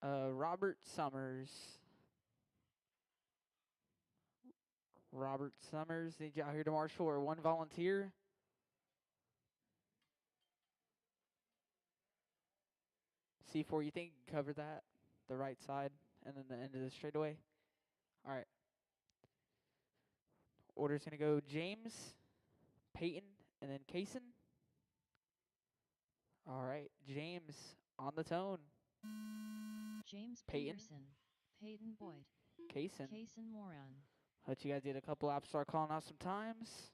Robert Summers. Robert Summers, need you out here to marshal or one volunteer. C4, you think you can cover that? The right side and then the end of the straightaway? All right. Order's going to go James, Peyton, and then Kaysen. All right. James on the tone. James Peyton. Peterson, Peyton Boyd, Kaysen. Kaysen Moran. Let you guys get a couple laps, start calling out some times.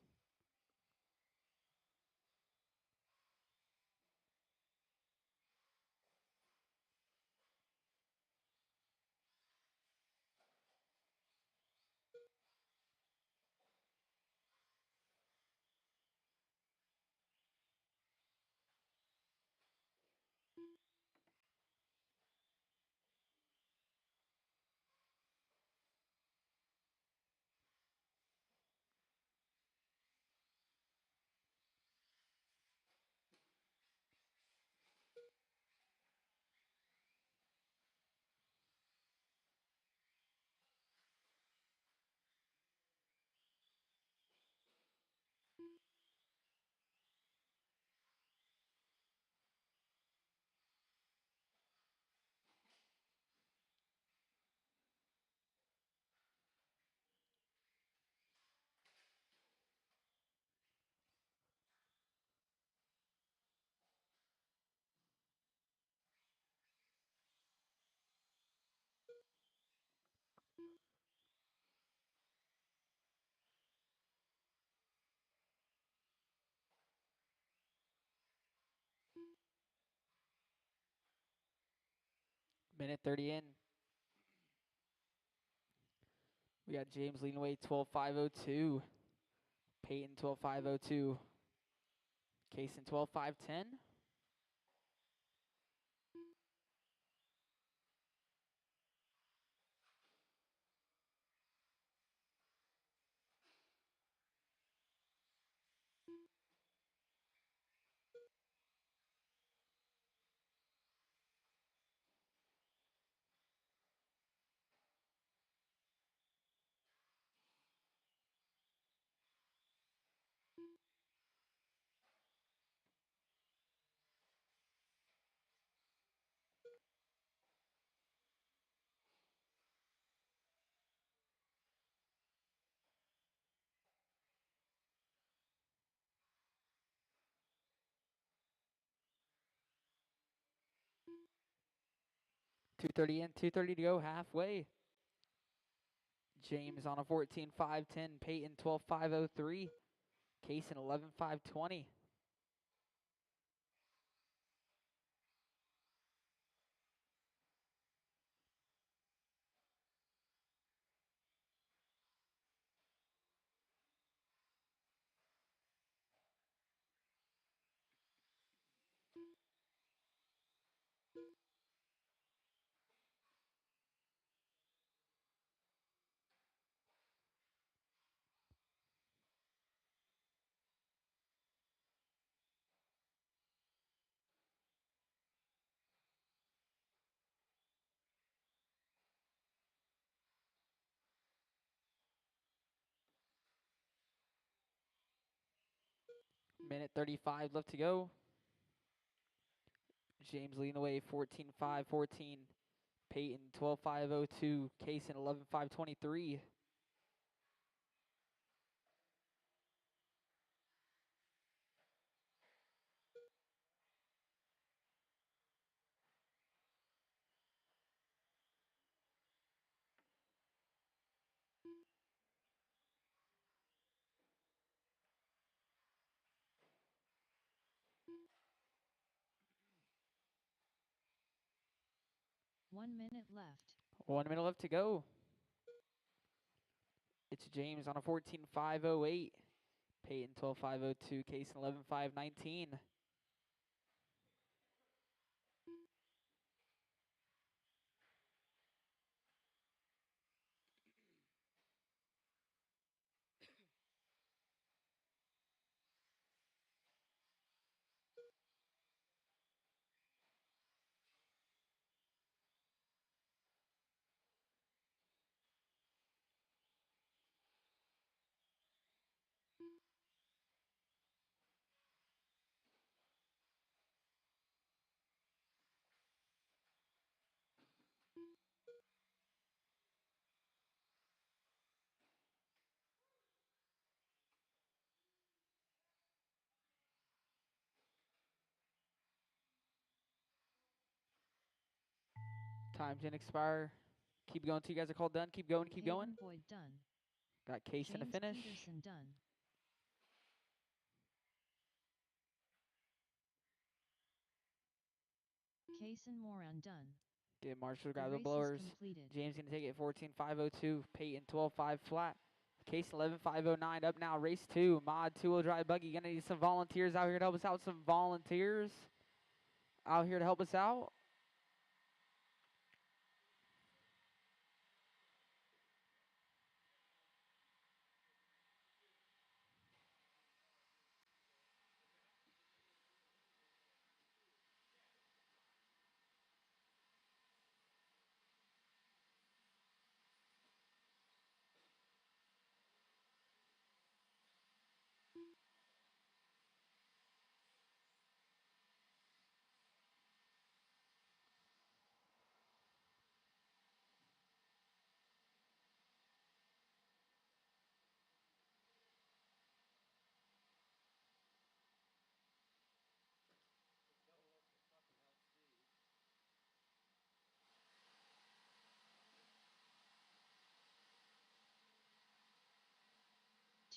Minute 30 in. We got James leading away 12.502. Peyton 12.502. Kaysen 12.510. .230 in, 2:30 to go, halfway. James on a 14.510. Peyton 12.503. Kaysen 11.520. Minute 35 left to go. James leading away 14.514. Peyton 12.502. Kaysen 11.523. One minute left. 1 minute left to go. It's James on a 14.508. Peyton 12.502. Kaysen 11.519. Time didn't expire. Keep going till you guys are called done. Keep going, keep going. Peyton Boyd done. Got Case in the James finish. Peterson done. Kaysen Moran done. Get Marshall to The grab the race is blowers. completed. James gonna take it 14.502. Peyton 12.5 flat. Case 11.509 up now. Race 2. Mod 2-wheel drive buggy. Gonna need some volunteers out here to help us out. Some volunteers out here to help us out.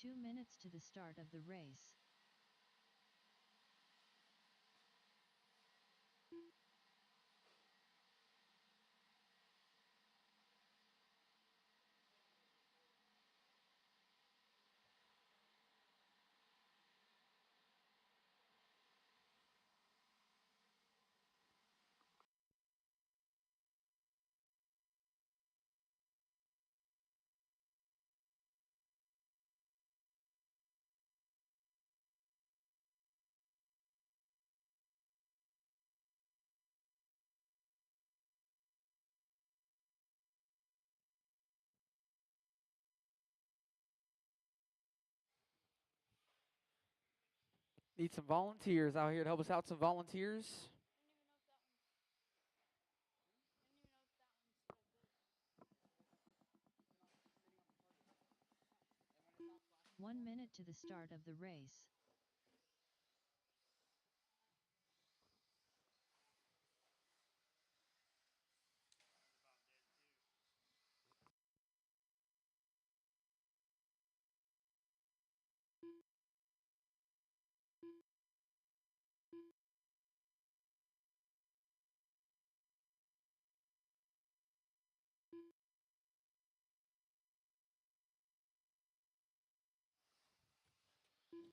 Two minutes to the start of the race. Need some volunteers out here to help us out. Some volunteers. 1 minute to the start of the race.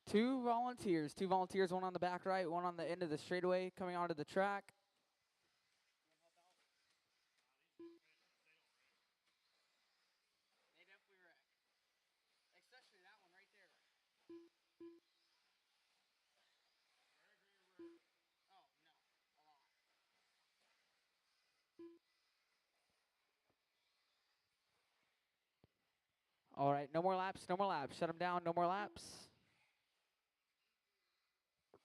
Two volunteers. Two volunteers. One on the back right. One on the end of the straightaway coming onto the track. They definitely wreck. Especially that one right there. Oh, no. A lot. All right. No more laps. No more laps. Shut them down. No more laps. Oh,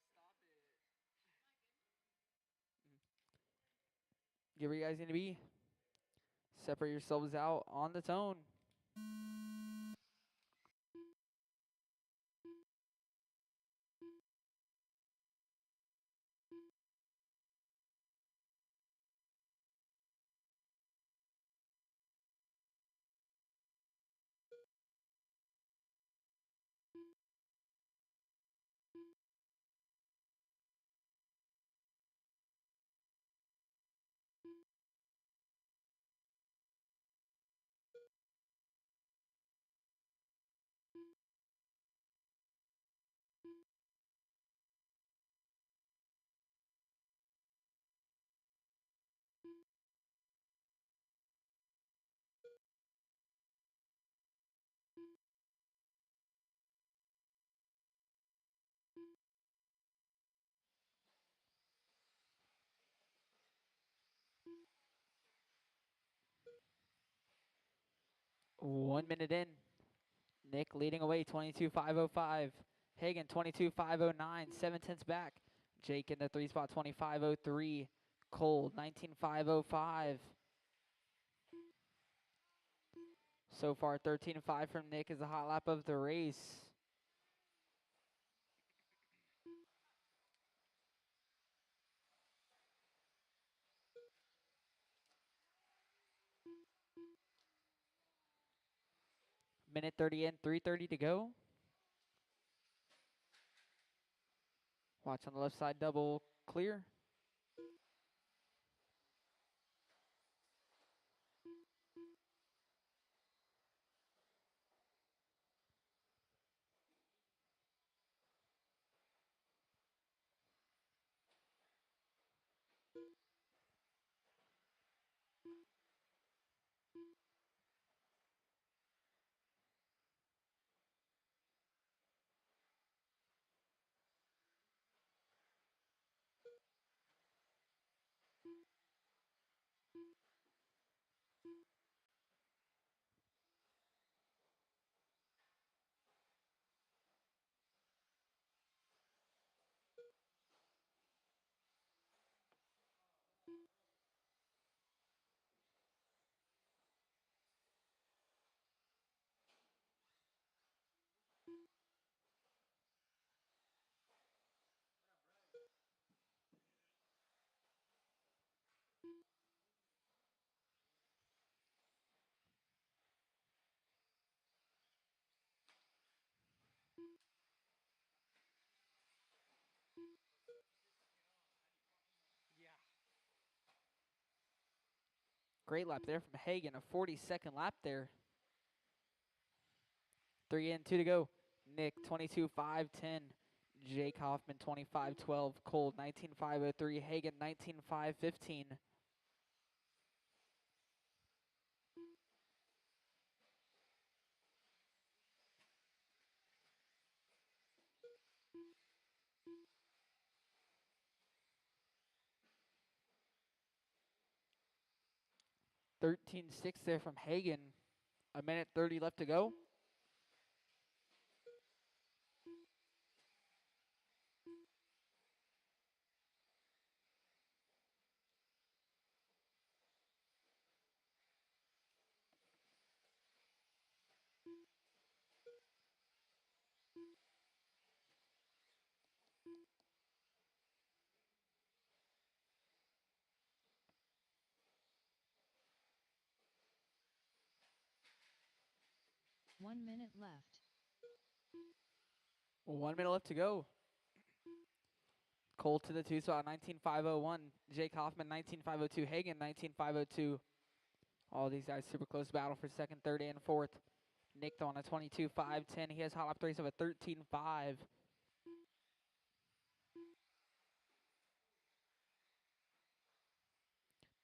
stop it. Get where you guys need to be. Separate yourselves out on the tone. One minute in. Nick leading away, 22.505. Hagen, 22.509. 7/10 back. Jake in the 3 spot, 25.03. Cole, 19.505. So far, 13.5 from Nick is the hot lap of the race. Minute 30 in, 3:30 to go. Watch on the left side, double clear. Great lap there from Hagen, a 42nd lap there. 3 in, 2 to go. Nick, 22.510. Jake Hoffman, 25.12. Cole, 19.503. Hagen, 19.515. $13.6 there from Hagen. A minute 30 left to go. One minute left. 1 minute left to go. Cole to the 2 spot, 19.501. Jake Hoffman, 19.502. Hagen, 19.502. All these guys super close battle for second, third, and fourth. Nick on a 22.510. He has hot lap race of a 13.5.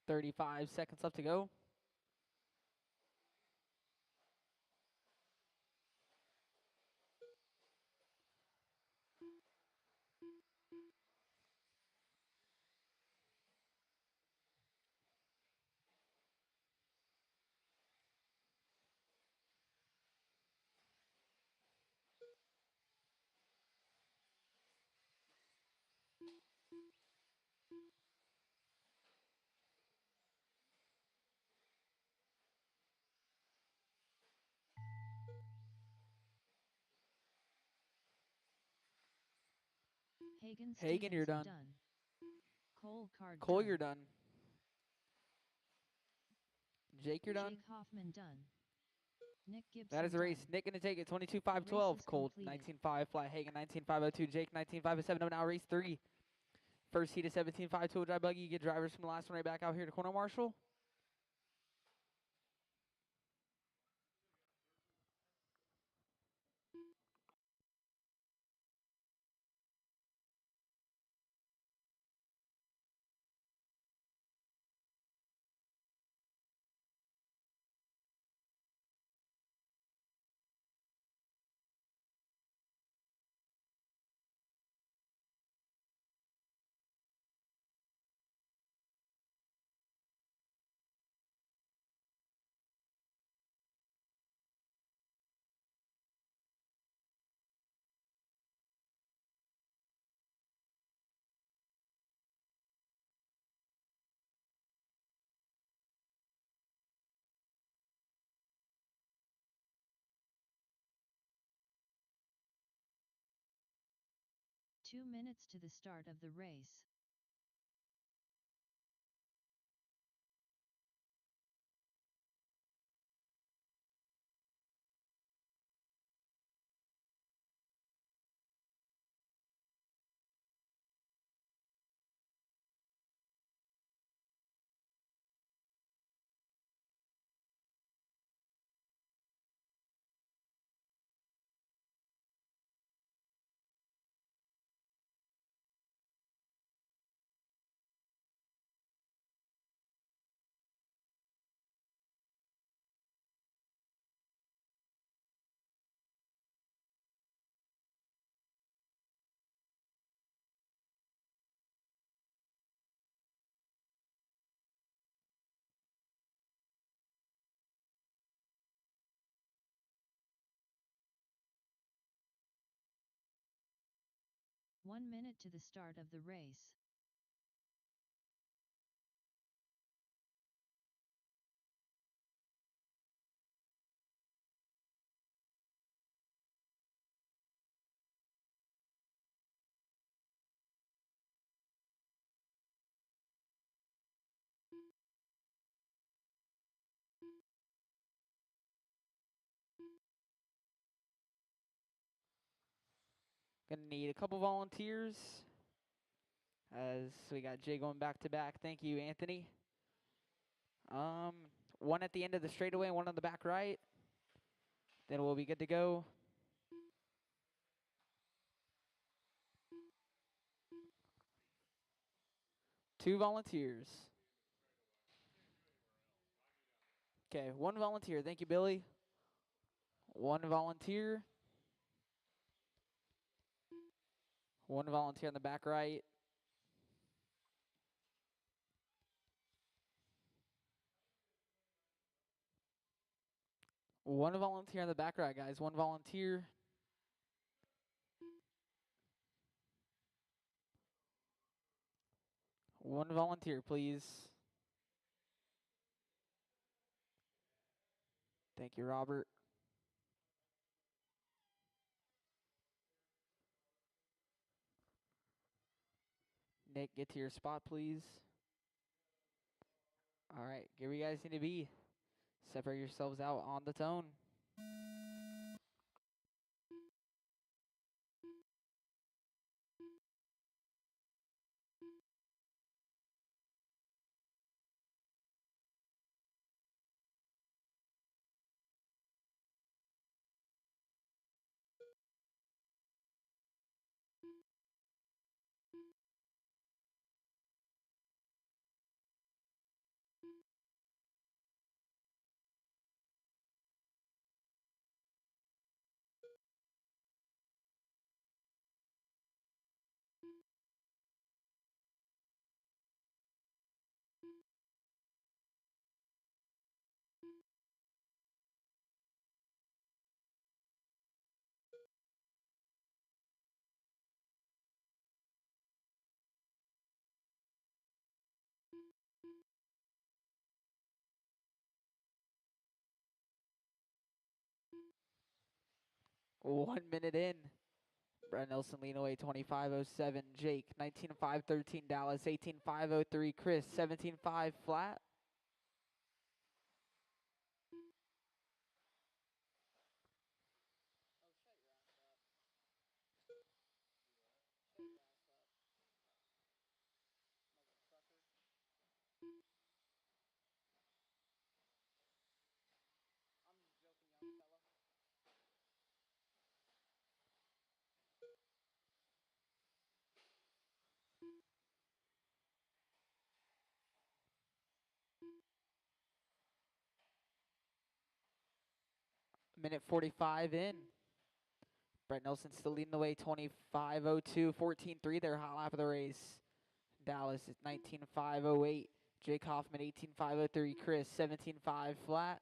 35 seconds left to go. Hagen You're done. Cole card Cole, done. you're done. Jake, you're done. Jake Hoffman done. Nick Gibson That is the race. done. Nick gonna take it. The 22.512. race is Cole, completed. 19.5 flat. Hagen, 19.502. Jake, 19.507. Now race 3. First heat of 17.5 tool drive buggy. You get drivers from the last one right back out here to corner marshal. Two minutes to the start of the race. 1 minute to the start of the race. Gonna need a couple volunteers as we got Jay going back to back. Thank you, Anthony. One at the end of the straightaway, one on the back right. Then we'll be good to go. Two volunteers. Okay, one volunteer. Thank you, Billy. One volunteer. One volunteer on the back right. One volunteer on the back right, guys. One volunteer. One volunteer, please. Thank you, Robert. Nick, get to your spot, please. All right, get where you guys need to be. Separate yourselves out on the tone. One minute in. Brett Nelson lean away 25.07. Jake 19.513. Dallas 18.503. Chris 17.5 flat. Minute 45 in. Brett Nelson still leading the way 25.02. 14.3. Their hot lap of the race. Dallas is 19.508. Jake Hoffman 18.503. Chris 17.5 flat.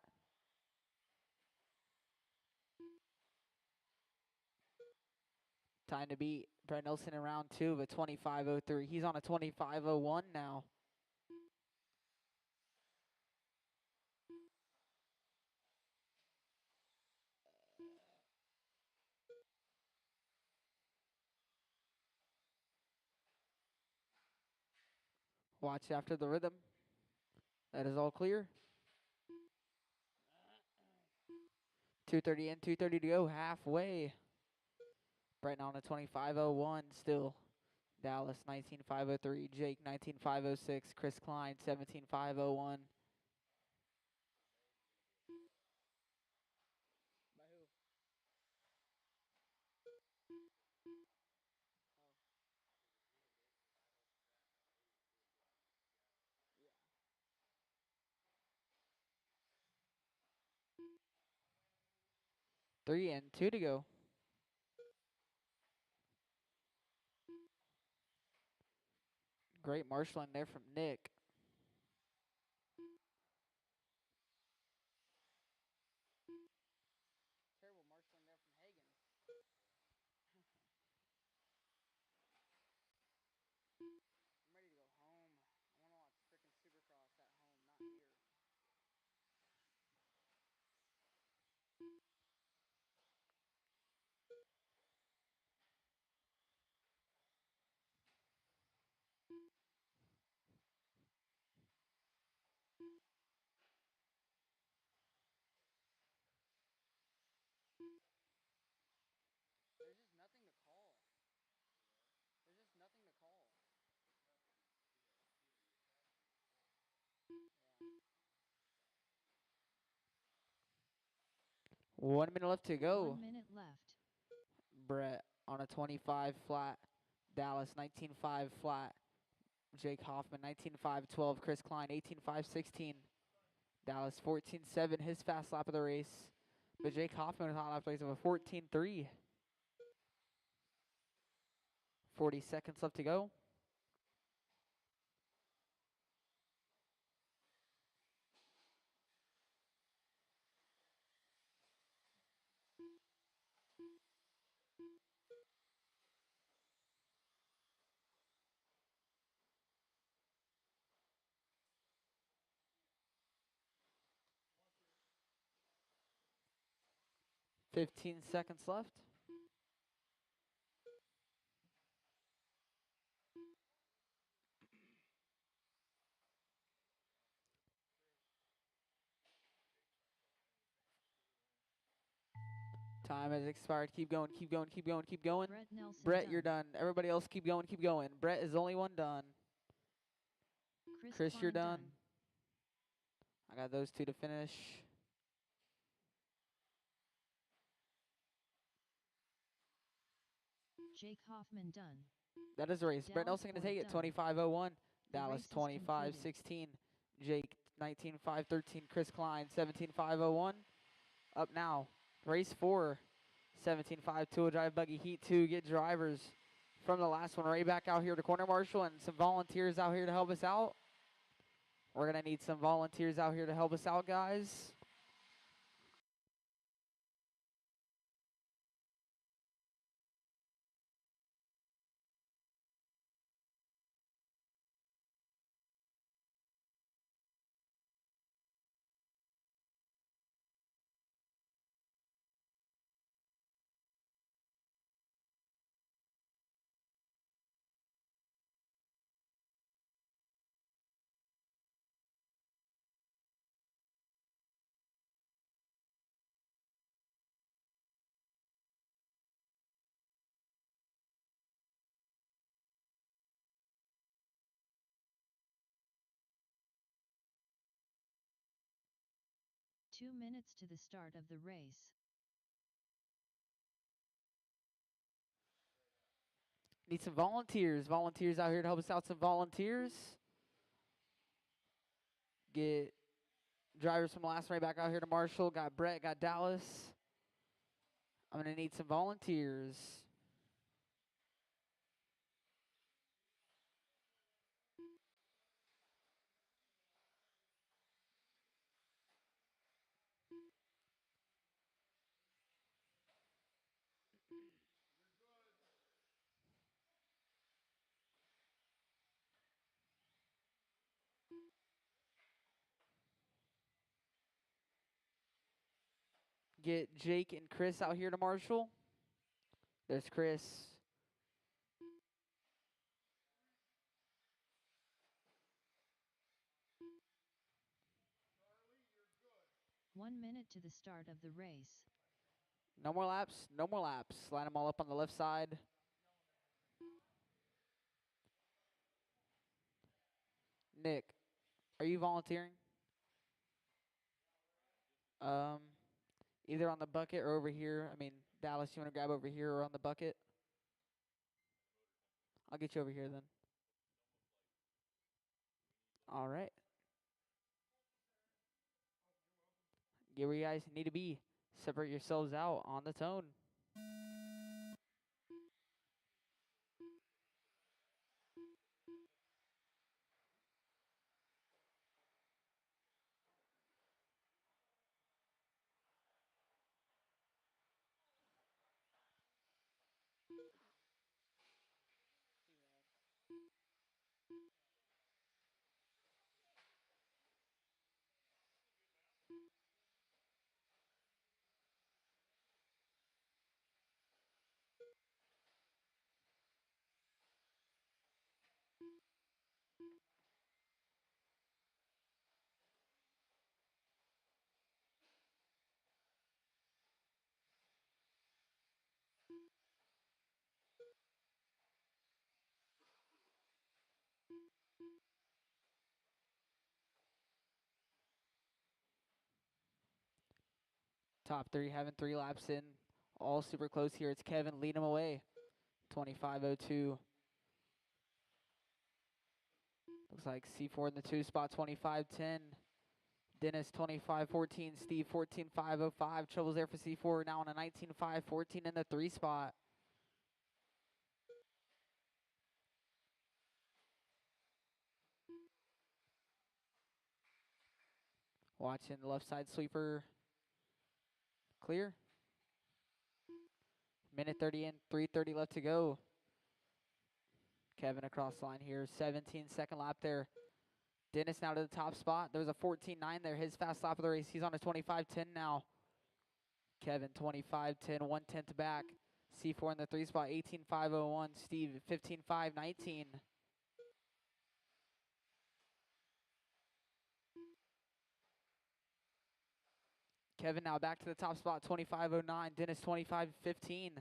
Time to beat Brett Nelson in round two of a 25.03. He's on a 25.01 now. Watch after the rhythm. That is all clear. 2:30 in, 2:30 to go, halfway. Brett on a 25.01 still. Dallas 19.503. Jake 19.506. Chris Klein 17.501. Three and two to go. Great marshaling there from Nick. Terrible marshaling there from Hagen. 1 minute left to go. 1 minute left. Brett on a 25 flat. Dallas 19.5 flat. Jake Hoffman 19.5.12. Chris Klein 18.5.16. Dallas 14.7, his fast lap of the race. But Jake Hoffman with a hot lap race of a 14.3. 40 seconds left to go. $15 seconds left. Time has expired. Keep going, keep going, keep going, keep going. Brett Nelson Brett, done. you're done. Everybody else keep going, keep going. Brett is the only one done. Chris, Klein you're done. I got those two to finish. Jake Hoffman done. That is the race. Brett Dallas Nelson going to take it. done. 25.01. The Dallas race is completed. 25.16. Jake 19.5.13. Chris Klein 17.5.01. Up now. Race 4. 17.5 two-wheel drive buggy heat 2. Get drivers from the last one right back out here to corner marshal and some volunteers out here to help us out. We're going to need some volunteers out here to help us out, guys. Two minutes to the start of the race. Need some volunteers. Volunteers out here to help us out. Some volunteers. Get drivers from the last right back out here to Marshall. Got Brett, got Dallas. I'm going to need some volunteers. Get Jake and Chris out here to Marshall. There's Chris. One minute to the start of the race. No more laps. No more laps. Line them all up on the left side. Nick, are you volunteering? Um, either on the bucket or over here. I mean, Dallas, you want to grab over here or on the bucket? I'll get you over here then. All right. Get where you guys need to be. Separate yourselves out on the tone. Top three having 3 laps in. All super close here. It's Kevin leading him away. 25.02. Looks like C4 in the 2 spot, 25.10. Dennis 25.14. Steve 14.505. Troubles there for C4. Now on a 19.514 in the 3 spot. Watching the left side sweeper clear. Minute 30 in, 3:30 left to go. Kevin across the line here, 17-second lap there. Dennis now to the top spot. There was a 14.9 there, his fast lap of the race. He's on a 25.10 now. Kevin 25.10, 1/10 back. C4 in the 3 spot, 18.501. Steve 15.519. Kevin now back to the top spot, 25.09. Dennis 25.15.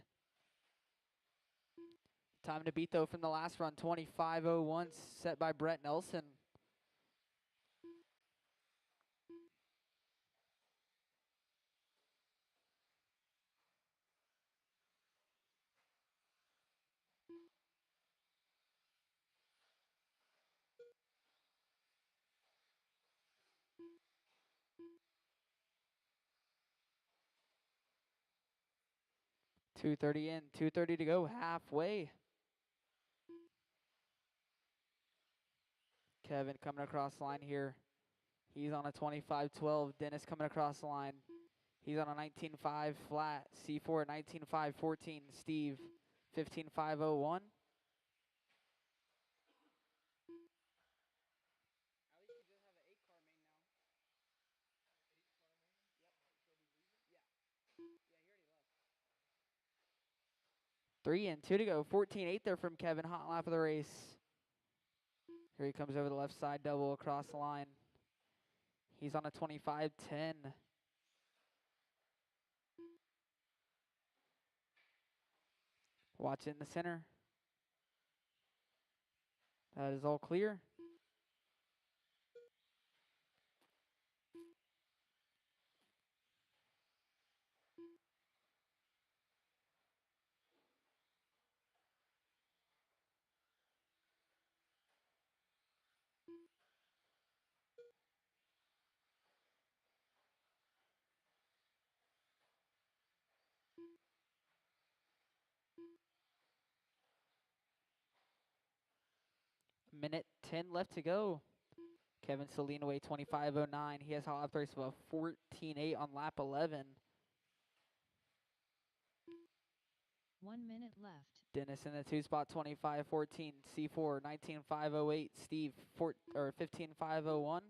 Time to beat though from the last run, 25.01 set by Brett Nelson. .230 in, 2:30 to go, halfway. Kevin coming across the line here. He's on a 25.12. Dennis coming across the line. He's on a 19.5 flat. C4 19.514. Steve 15.501. Three and 2 to go. 14.8 there from Kevin. Hot lap of the race. Here he comes over the left side, double across the line. He's on a 25.10. Watch in the center. That is all clear. Minute 10 left to go. Kevin still leading away 25.09. He has hot lap race of 14.8 on lap 11. 1 minute left. Dennis in the 2 spot, 25.14. C4 19.508. Steve 15.501.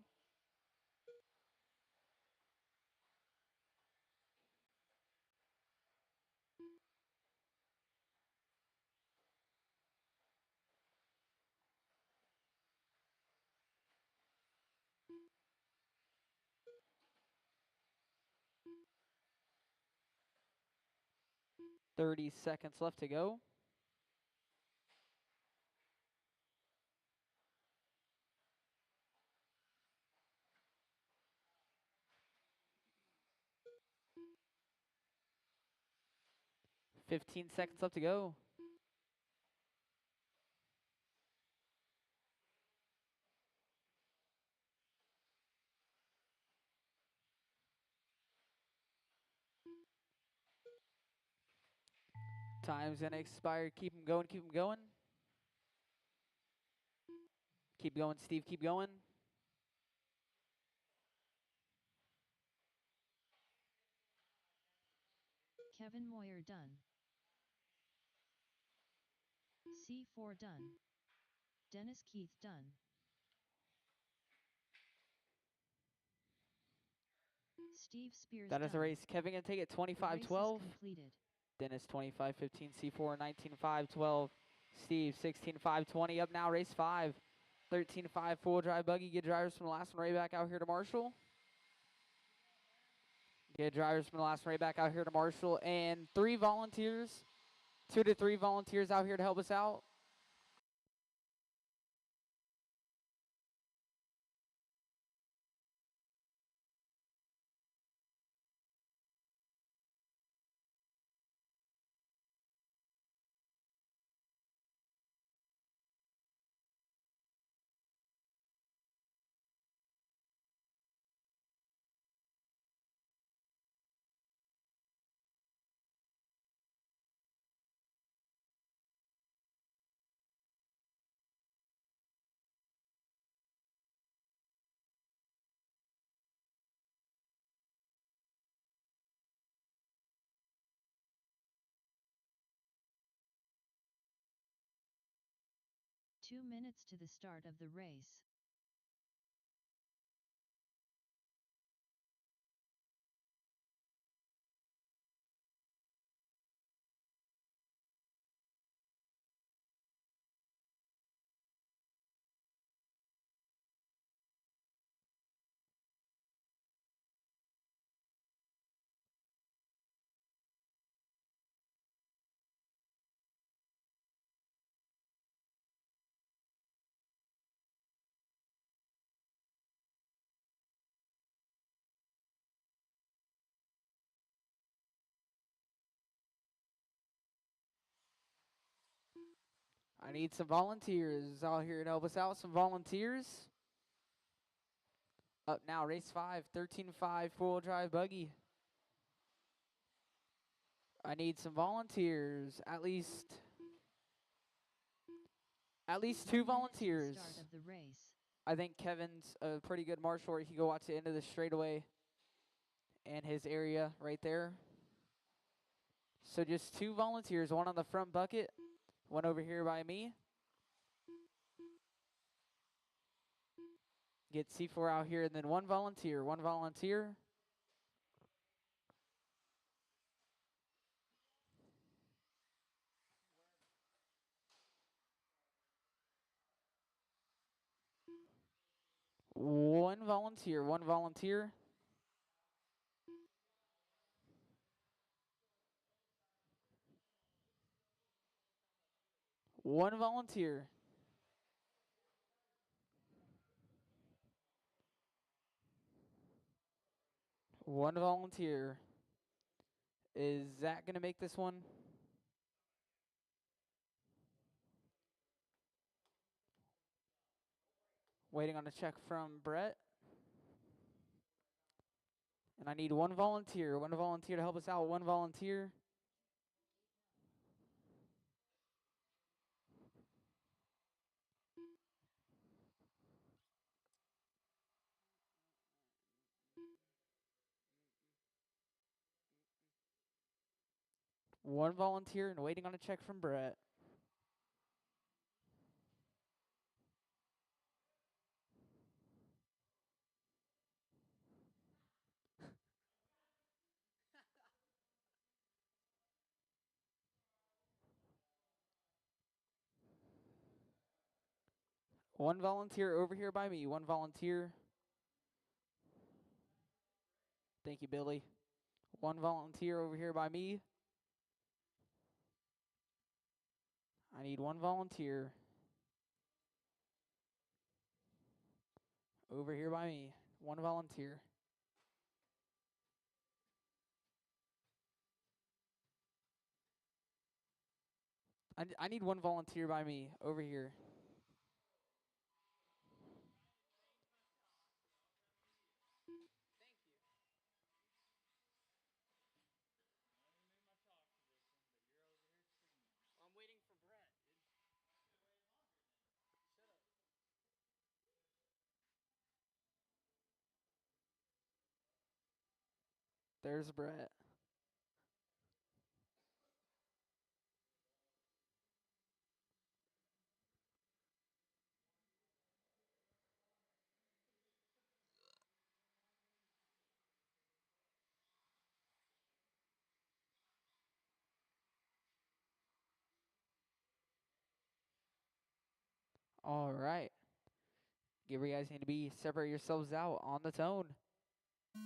.30 seconds left to go. .15 seconds left to go. Time's gonna expire. Keep him going, keep him going. Keep going, Steve, keep going. Kevin Moyer done. C4 done. Dennis Keith done. Steve Spears That is the done. race. Kevin gonna take it The race is 25.12. completed. Dennis 25.15. C4 19.512. Steve 16.520. Up now, race 5. 13.5 full drive buggy. Get drivers from the last one right back out here to Marshall. Get drivers from the last one right back out here to Marshall. And 3 volunteers. 2 to 3 volunteers out here to help us out. 2 minutes to the start of the race. I need some volunteers out here to help us out. Some volunteers. Up now, race 5, 13.5 four-wheel drive buggy. I need some volunteers. At least 2 1 minute to the volunteers. start of the race. I think Kevin's a pretty good marshal where he can go watch the end of the straightaway and his area right there. So just 2 volunteers, one on the front bucket, one over here by me. Get C4 out here, and then one volunteer. One volunteer. One volunteer. One volunteer. One volunteer. One volunteer. Is Zach going to make this one? Waiting on a check from Brett. And I need one volunteer. One volunteer to help us out. One volunteer. One volunteer and waiting on a check from Brett. One volunteer over here by me. One volunteer. Thank you, Billy. One volunteer over here by me. I need one volunteer. Over here by me. One volunteer. I need one volunteer by me. Over here. I'm waiting for Brett. There's Brett. All right. You guys need to be separate yourselves out on the tone. Come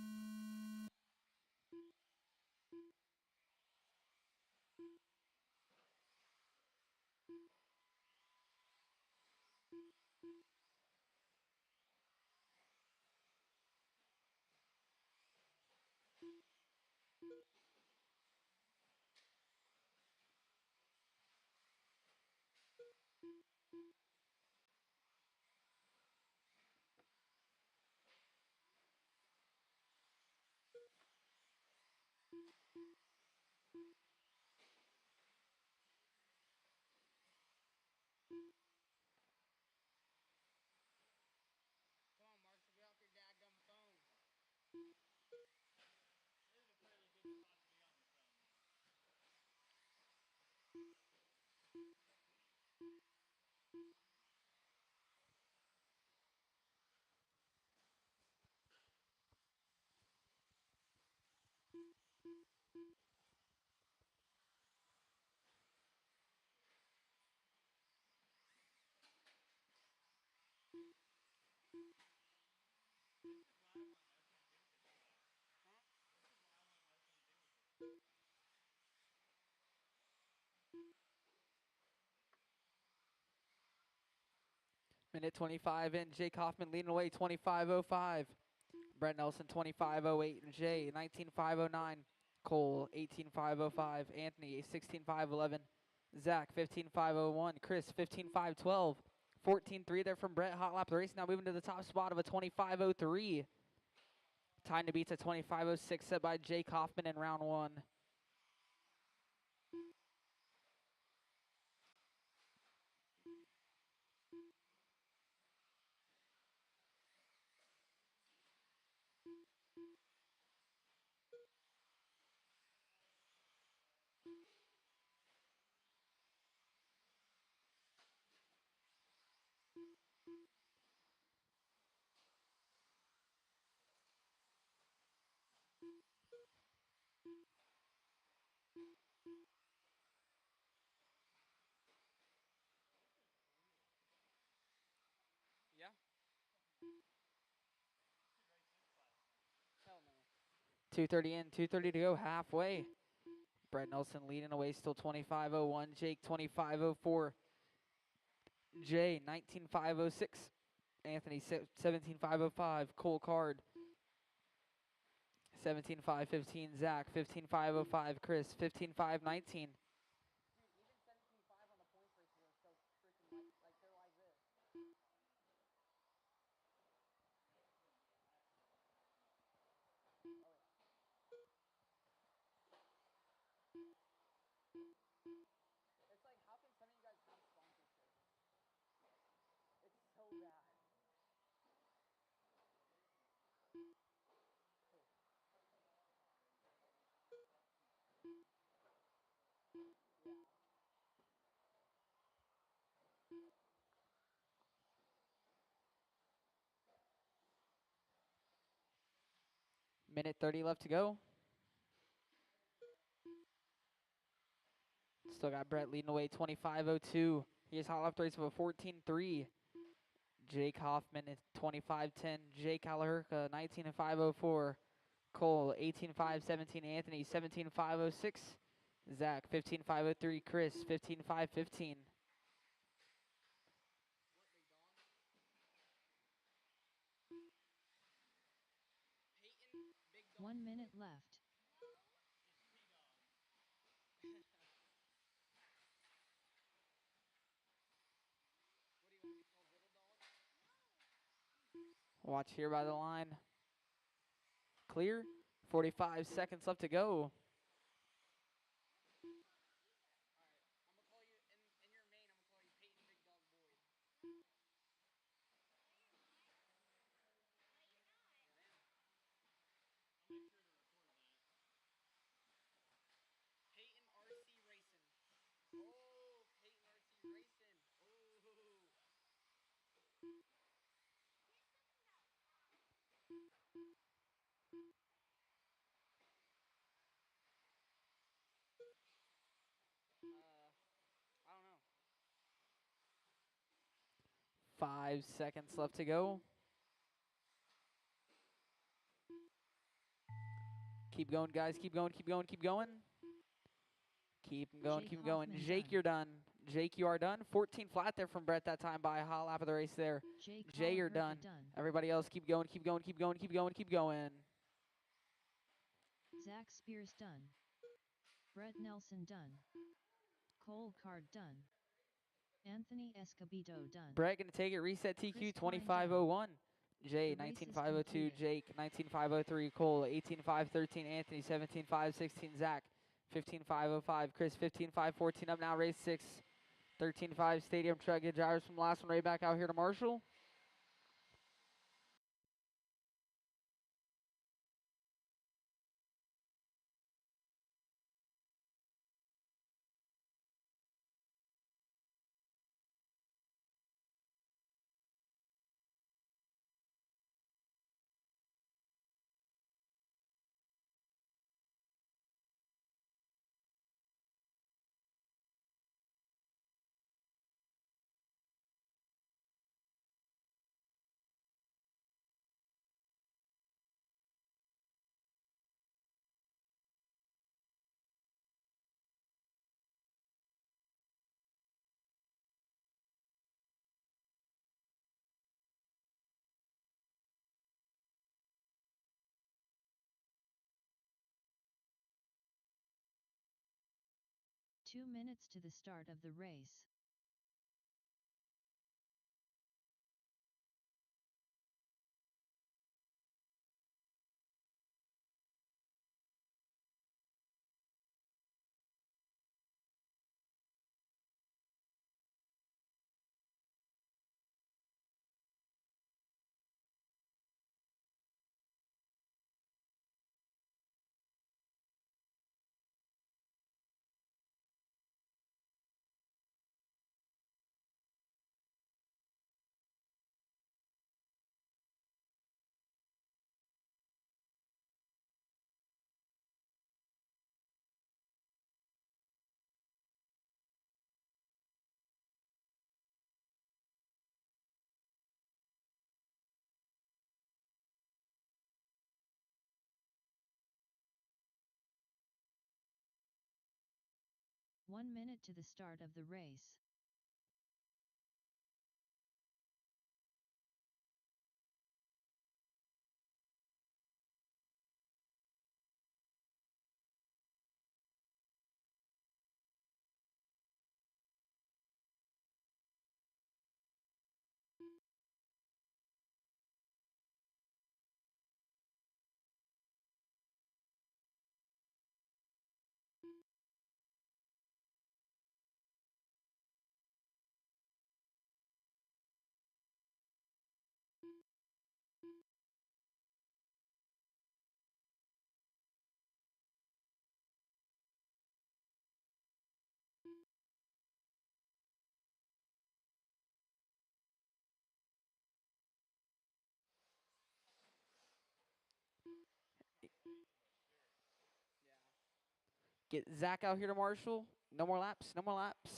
on, Marshall, get off your daggum phone. This is a fairly good spot to be on the phone. Minute 25 in. Jake Hoffman leading away 25:05. Brett Nelson 25:08. Jay 19:509. Cole 18:505. Anthony 16:511. Zach 15:501. Chris 15:512. 14:3 there from Brett. Hot lap of the race now moving to the top spot of a 25:03. Time to beat a 25:06 set by Jake Hoffman in round one. Yeah. Hell no. 2:30 in, 2:30 to go, halfway. Brett Nelson leading away still 25:01. Jake 25:04. Jay 19:506. Anthony 17:505. Cole Card 17:515. Zach 15:505. Chris 15:519. It's like, how can some of you guys have sponsorship? It's so bad. Minute 30 left to go. Still got Brett leading away 25:02. Here's hot left race of a 14:3. Jake Hoffman is 25:10. Jake Alaherka 19:504. Cole 18:517. Anthony 17:506. Zach 15:503. Chris 15:515. 1 minute left. Watch here by the line. Clear. 45 seconds left to go. I don't know. 5 seconds left to go. Keep going, guys. Keep going, keep going, keep going. Keep going, Jake keep going. Hoffman Jake, done. you're done. Jake, you are done. 14 flat there from Brett that time by a hot lap of the race there. Jay, you're done. Everybody else, keep going, keep going, keep going, keep going, keep going. Zach Spears done. Brett Nelson done. Cole Card done. Anthony Escobedo done. Brett gonna take it. Reset TQ Chris 25:01. Jay The race is 19:502. completed. Jake 19:503. Cole 18:513. Anthony 17:516. Zach 15:505. Chris 15:514. Up now, race 6. 13:5 Stadium Truck. Get drivers from last one right back out here to Marshall. 2 minutes to the start of the race. One minute to the start of the race. Get Zach out here to marshal. No more laps. No more laps.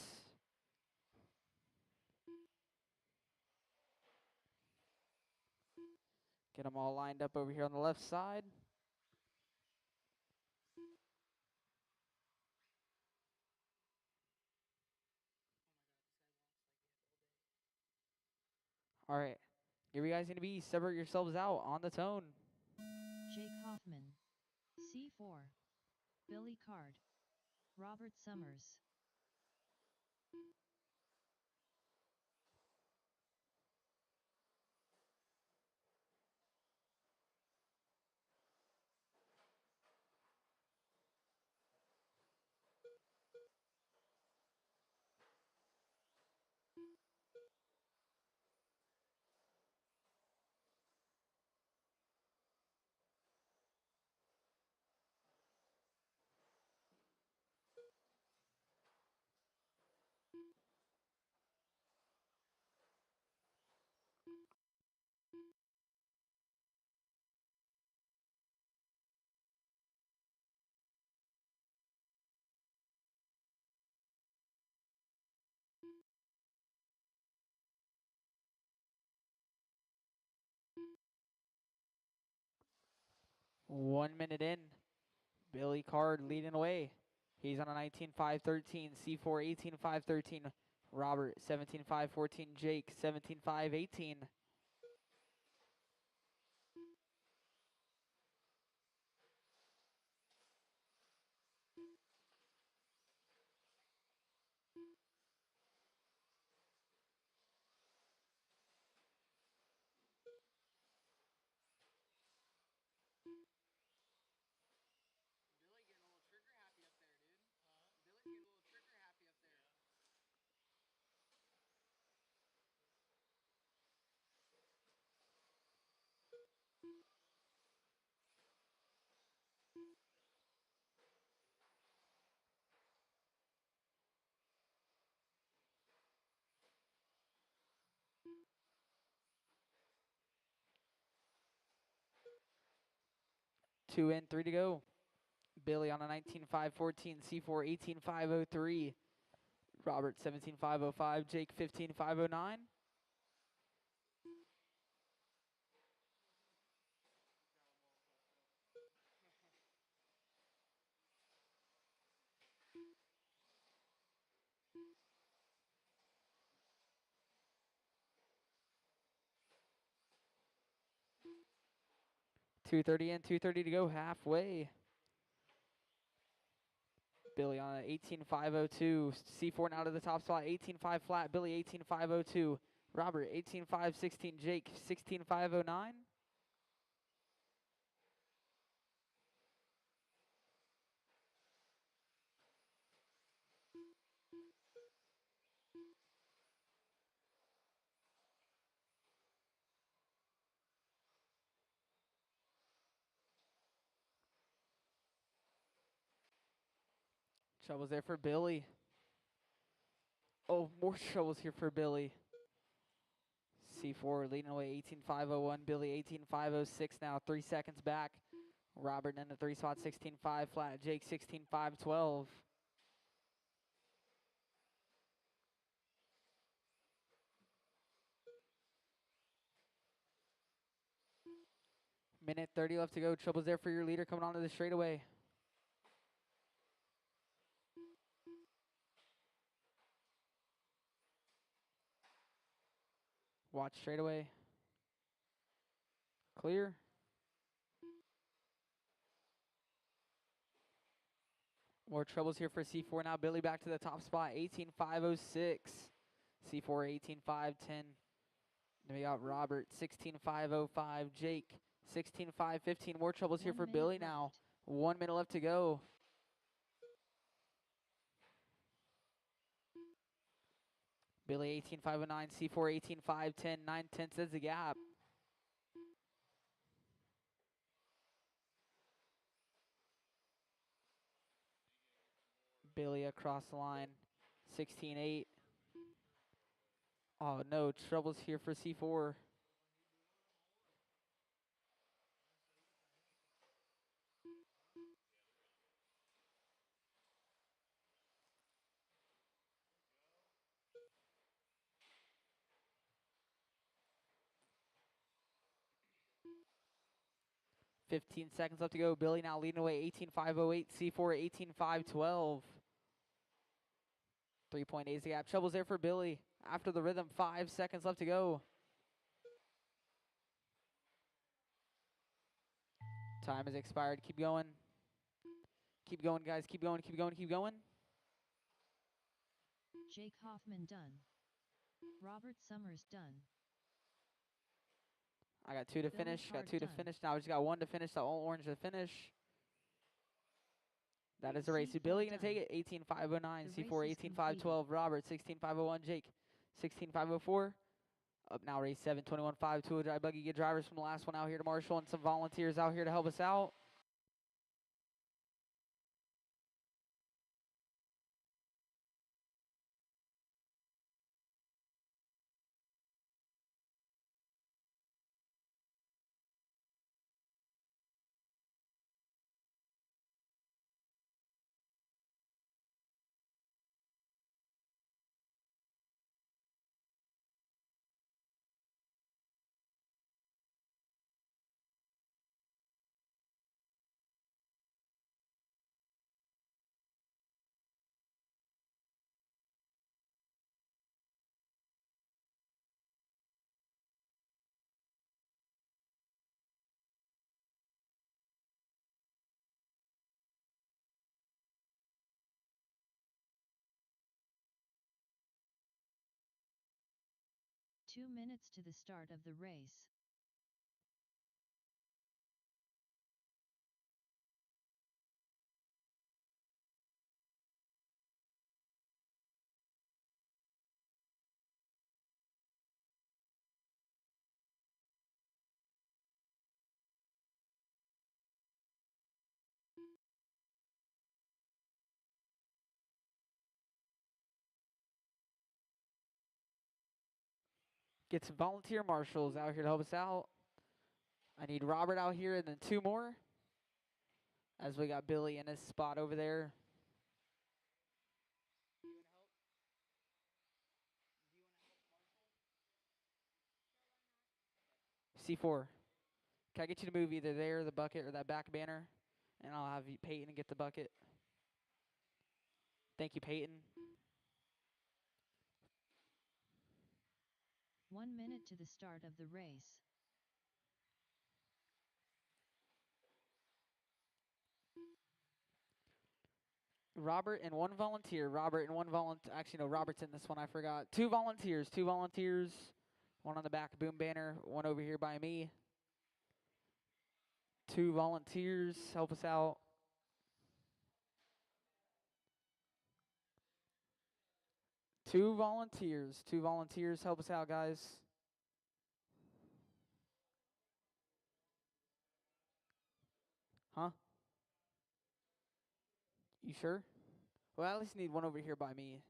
Get them all lined up over here on the left side. All right. Here you guys going to be. Separate yourselves out on the tone. Jake Hoffman. C4. Billy Card. Robert Summers. One minute in. Billy Card leading away. He's on a 19.513. C4 18.513. Robert 17.514. Jake 17.518. Billy getting a little trigger happy up there, dude. Billy's getting a little trigger happy up there. 2 in, 3 to go. Billy on a 19.514. C4 18.503. Robert 17.505. Jake 15.509. .230 in, 2:30 to go, halfway. Billy on a 18.502. C4 now to the top spot. 18.5 flat. Billy 18.502. Robert 18.516. Jake 16.509. Troubles there for Billy. Oh, more troubles here for Billy. C4 leading away 18.501. Billy 18.506 now. 3 seconds back. Robert in the 3 spot 16.5 flat. Jake 16.512. Minute 30 left to go. Troubles there for your leader coming onto the straightaway. Watch straightaway. Clear. More troubles here for C4 now. Billy back to the top spot. 18.506. C4 18.510. Then we got Robert 16.505. Jake 16.515. More troubles here for Billy now. 1 minute left to go. Billy 18.509. C4 18.510. 9/10 is the gap. Billy across the line. 16.8. Oh no, troubles here for C4. Fifteen seconds left to go. Billy now leading away 18.508. C4 18.512. 3.8 is the gap. Troubles there for Billy. After the rhythm, 5 seconds left to go. Time has expired. Keep going. Keep going, guys. Keep going, keep going, keep going. Jake Hoffman done. Robert Summers done. I got 2 to Billy finish. Got Card 2 to done. finish. Now we just got 1 to finish. The orange to finish. That is the race. So C4 Billy gonna done. take it. 18.509. The C4 race is 18.512. Robert 16.501. Jake 16.504. Up now, race 7, 21.5. 2 dry buggy. Get drivers from the last one out here to Marshall and some volunteers out here to help us out. Two minutes to the start of the race. Get some volunteer marshals out here to help us out. I need Robert out here and then 2 more. As we got Billy in his spot over there. C4. Can I get you to move either there, the bucket, or that back banner? And I'll have Peyton get the bucket. Thank you, Peyton. 1 minute to the start of the race. Robert and one volunteer. Robert and one volunteer. Actually, no, Robert's in this one. I forgot. Two volunteers. Two volunteers. One on the back boom banner. One over here by me. Two volunteers. Help us out. Two volunteers. Two volunteers. Help us out, guys. Huh? You sure? Well, I at least need one over here by me.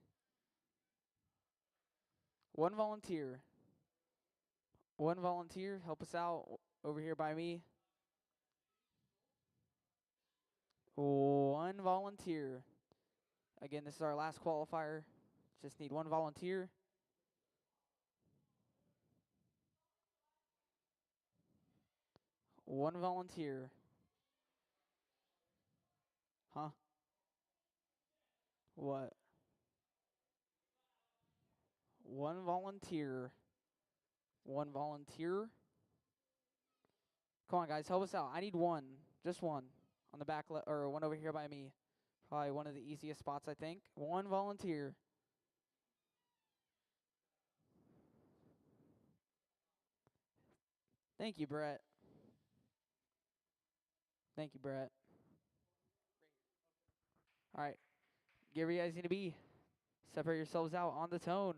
One volunteer. One volunteer. Help us out over here by me. One volunteer. Again, this is our last qualifier. Just need one volunteer. One volunteer. Huh? What? One volunteer. One volunteer. Come on, guys, help us out. I need one. Just one. On the back, or one over here by me. Probably one of the easiest spots, I think. One volunteer. Thank you, Brett. Thank you, Brett. All right. Get where you guys need to be. Separate yourselves out on the tone.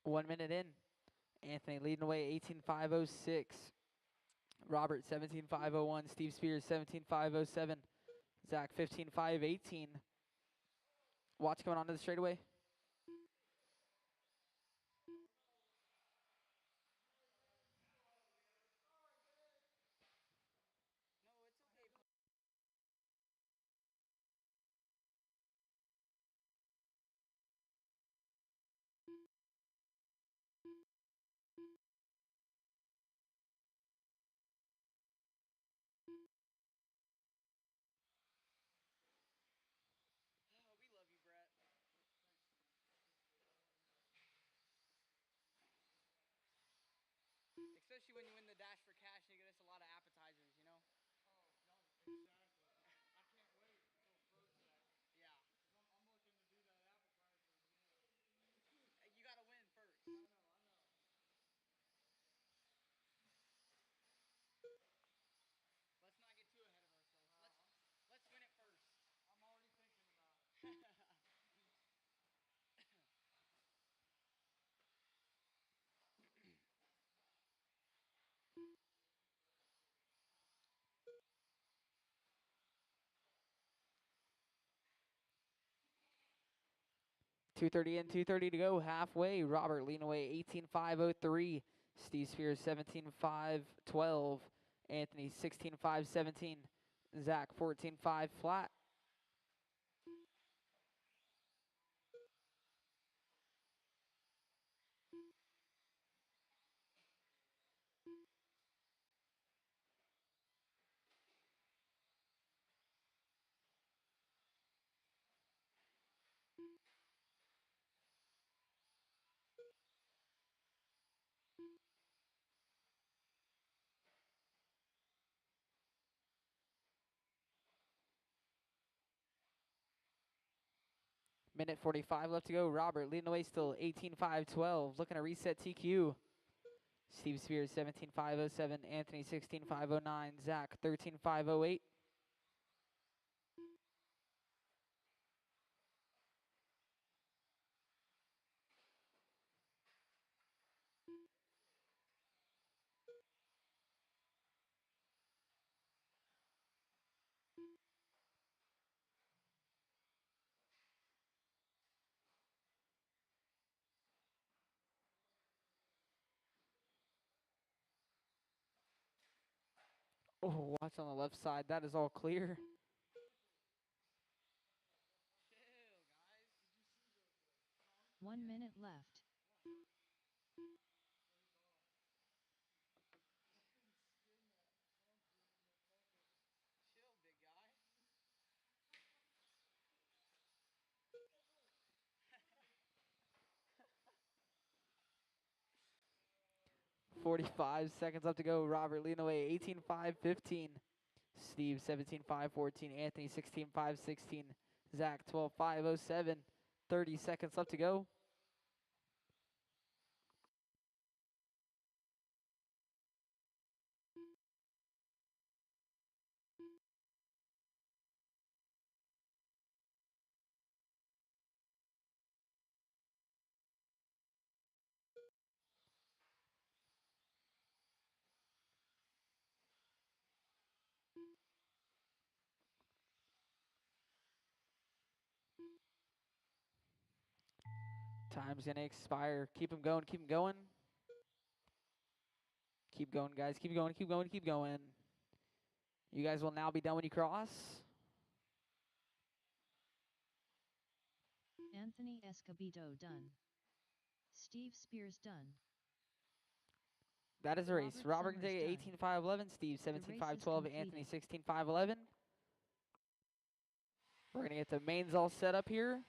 One minute in. Anthony leading away 18.506. Robert 17.501. Steve Spears 17.507. Zach 15.518. Watch coming onto the straightaway. Especially when you win the Dash for Cash, you get us a lot of appetizers, you know? Yeah. You got to win first. Let's not get too ahead of ourselves. Let's win it first. I'm already thinking about it. 2:30 in, 2:30 to go. Halfway. Robert leading away 18.503. Steve Spears 17.512. Anthony 16.517. Zach 14.5 flat. Minute 45 left to go. Robert leading away still 18.512. Looking to reset TQ. Steve Spears 17.507. Anthony 16.509. Zach 13.508. Oh, watch on the left side. That is all clear. 1 minute left. Chill, big guy. 45 seconds left to go. Robert leading away, 18-5-15. Steve 17-5-14. Anthony 16-5-16. Zach 12-5-07. 30 seconds left to go. Time's going to expire. Keep them going. Keep them going. Keep going, guys. Keep going. Keep going. Keep going. You guys will now be done when you cross. Anthony Escobedo done. Steve Spears done. That is the race. Robert can Summers take it done. 18-5-11. Steve The race is 17-5-12. Anthony completed. 16-5-11. We're going to get the mains all set up here.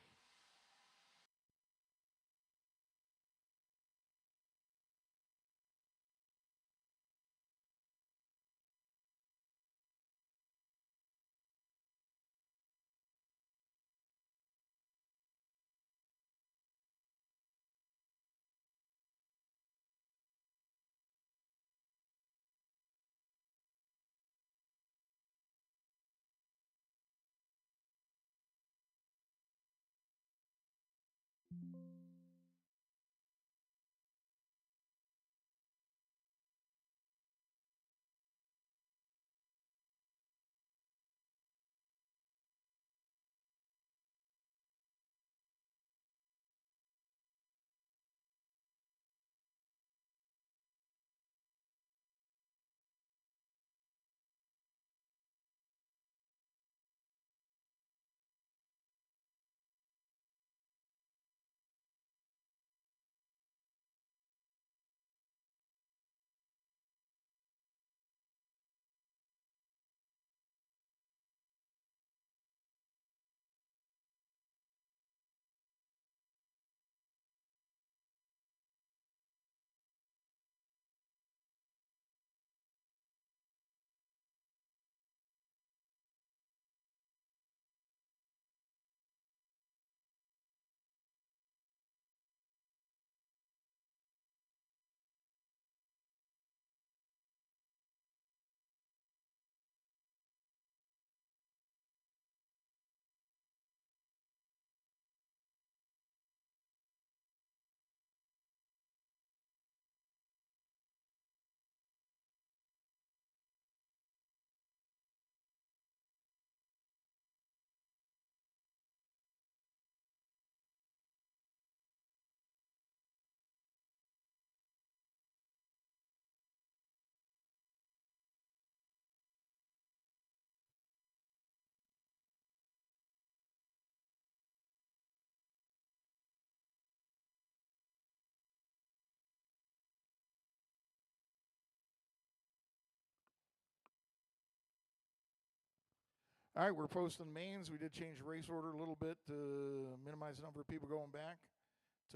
All right, we're posting mains. We did change the race order a little bit to minimize the number of people going back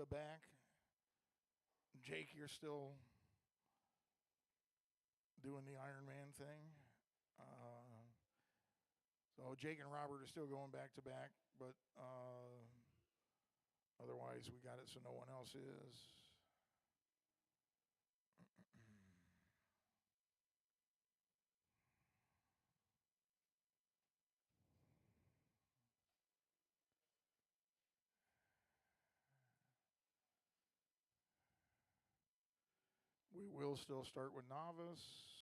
to back. Jake, you're still doing the Ironman thing. So Jake and Robert are still going back to back, but otherwise we got it so no one else is. We will still start with novice.